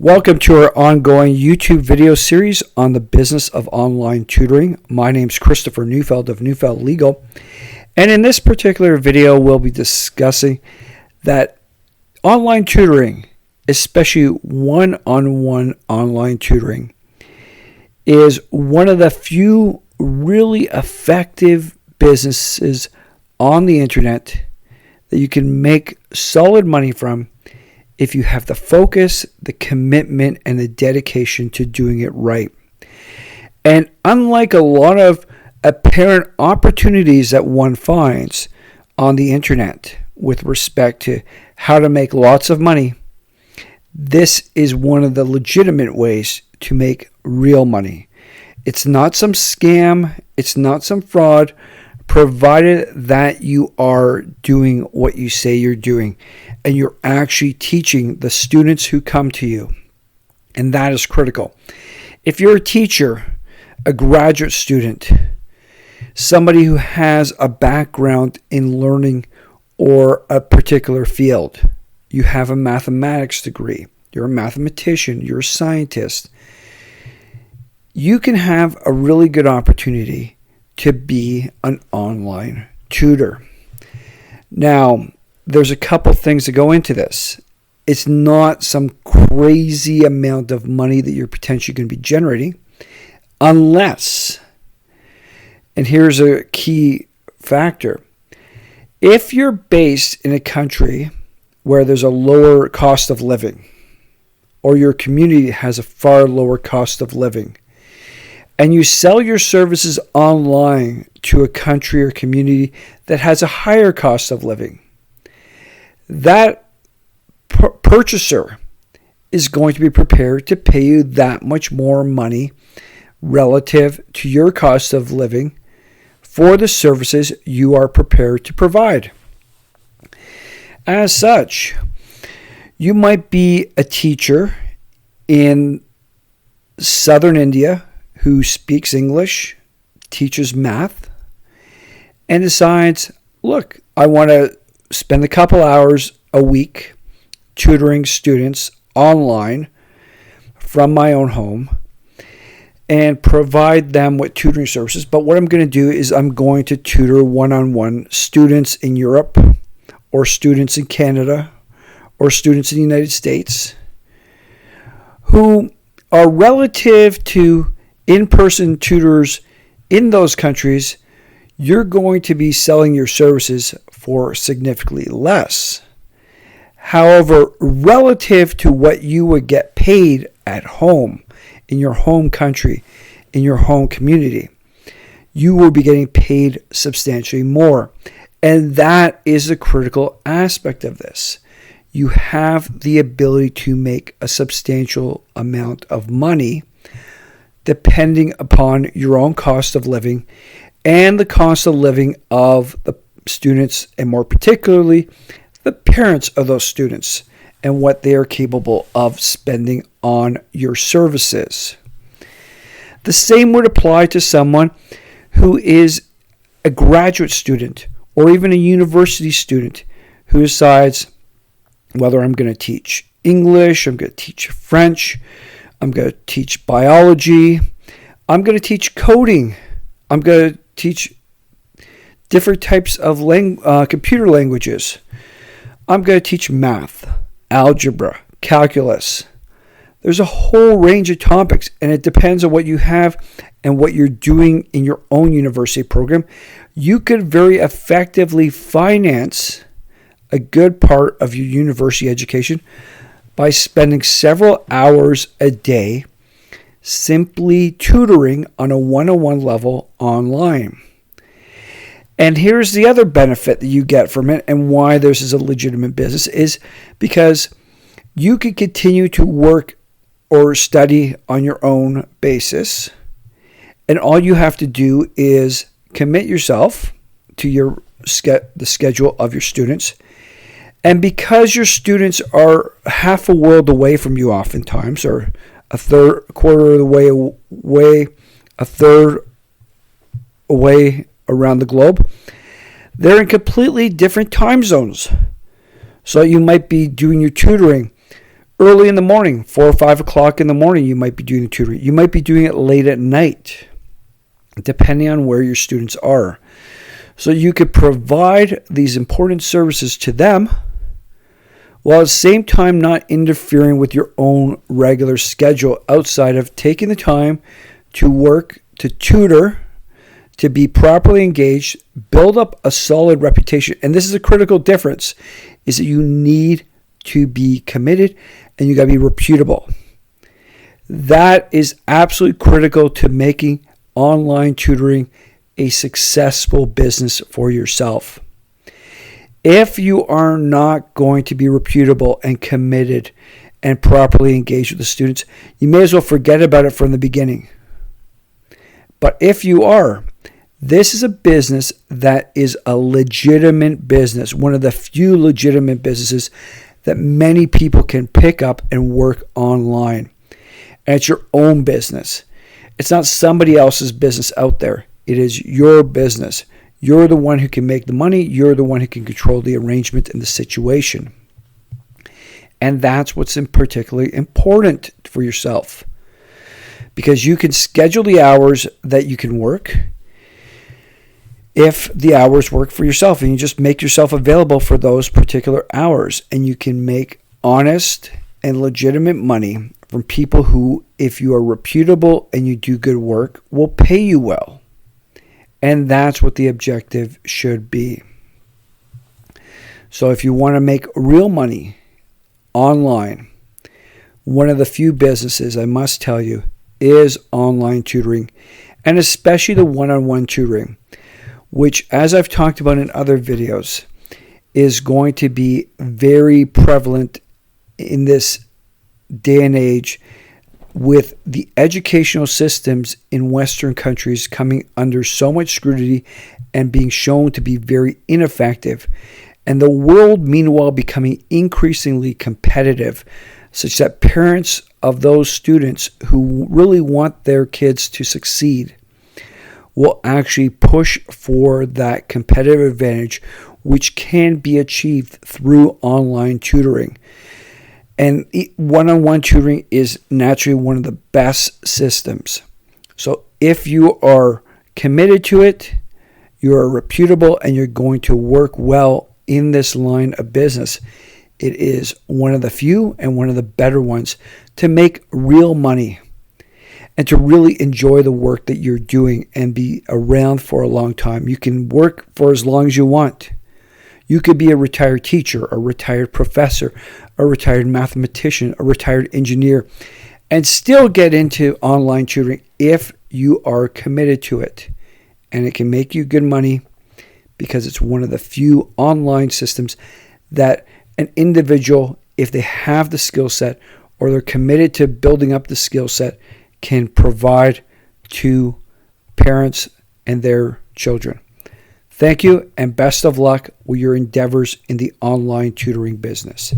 Welcome to our ongoing YouTube video series on the business of online tutoring. My name is Christopher Neufeld of Neufeld Legal. And in this particular video, we'll be discussing that online tutoring, especially one-on-one online tutoring, is one of the few really effective businesses on the internet that you can make solid money from if you have the focus, the commitment, and the dedication to doing it right. And unlike a lot of apparent opportunities that one finds on the internet with respect to how to make lots of money, this is one of the legitimate ways to make real money. It's not some scam, it's not some fraud, provided that you are doing what you say you're doing and you're actually teaching the students who come to you. And that is critical. If you're a teacher, a graduate student, somebody who has a background in learning or a particular field, you have a mathematics degree, you're a mathematician, you're a scientist, you can have a really good opportunity to be an online tutor. Now, there's a couple things that go into this. It's not some crazy amount of money that you're potentially going to be generating unless, and here's a key factor, if you're based in a country where there's a lower cost of living or your community has a far lower cost of living, and you sell your services online to a country or community that has a higher cost of living, that purchaser is going to be prepared to pay you that much more money relative to your cost of living for the services you are prepared to provide. As such, you might be a teacher in southern India who speaks English, teaches math, and decides, look, I want to spend a couple hours a week tutoring students online from my own home and provide them with tutoring services. But what I'm going to do is I'm going to tutor one-on-one students in Europe or students in Canada or students in the United States who are relative to in-person tutors in those countries. You're going to be selling your services for significantly less. However, relative to what you would get paid at home, in your home country, in your home community, you will be getting paid substantially more. And that is a critical aspect of this. You have the ability to make a substantial amount of money depending upon your own cost of living and the cost of living of the students, and more particularly, the parents of those students and what they are capable of spending on your services. The same would apply to someone who is a graduate student or even a university student who decides whether I'm going to teach English, I'm going to teach French, I'm going to teach biology, I'm going to teach coding, I'm going to teach different types of computer languages, I'm going to teach math, algebra, calculus. There's a whole range of topics, and it depends on what you have and what you're doing in your own university program. You could very effectively finance a good part of your university education by spending several hours a day simply tutoring on a one-on-one level online. And here's the other benefit that you get from it and why this is a legitimate business is because you can continue to work or study on your own basis. And all you have to do is commit yourself to the schedule of your students. And because your students are half a world away from you oftentimes, or a quarter of the way away, a third away around the globe, they're in completely different time zones. So you might be doing your tutoring Early in the morning, 4 or 5 o'clock in the morning, you might be doing the tutoring. You might be doing it late at night, depending on where your students are. So you could provide these important services to them while at the same time not interfering with your own regular schedule outside of taking the time to work, to tutor, to be properly engaged, build up a solid reputation. And this is a critical difference, is that you need to be committed and you got to be reputable. That is absolutely critical to making online tutoring a successful business for yourself. If you are not going to be reputable and committed and properly engaged with the students, you may as well forget about it from the beginning. But if you are, this is a business that is a legitimate business, one of the few legitimate businesses that many people can pick up and work online. And it's your own business. It's not somebody else's business out there. It is your business. You're the one who can make the money. You're the one who can control the arrangement and the situation. And that's what's particularly important for yourself. Because you can schedule the hours that you can work if the hours work for yourself, and you just make yourself available for those particular hours, and you can make honest and legitimate money from people who, if you are reputable and you do good work, will pay you well. And that's what the objective should be. So if you want to make real money online, one of the few businesses, I must tell you, is online tutoring, and especially the one-on-one tutoring, which, as I've talked about in other videos, is going to be very prevalent in this day and age, with the educational systems in Western countries coming under so much scrutiny and being shown to be very ineffective, and the world meanwhile becoming increasingly competitive, such that parents of those students who really want their kids to succeed will actually push for that competitive advantage, which can be achieved through online tutoring. And one-on-one tutoring is naturally one of the best systems. So if you are committed to it, you are reputable, and you're going to work well in this line of business, it is one of the few and one of the better ones to make real money and to really enjoy the work that you're doing and be around for a long time. You can work for as long as you want. You could be a retired teacher, a retired professor, a retired mathematician, a retired engineer, and still get into online tutoring if you are committed to it. And it can make you good money because it's one of the few online systems that an individual, if they have the skill set or they're committed to building up the skill set, can provide to parents and their children. Thank you, and best of luck with your endeavors in the online tutoring business.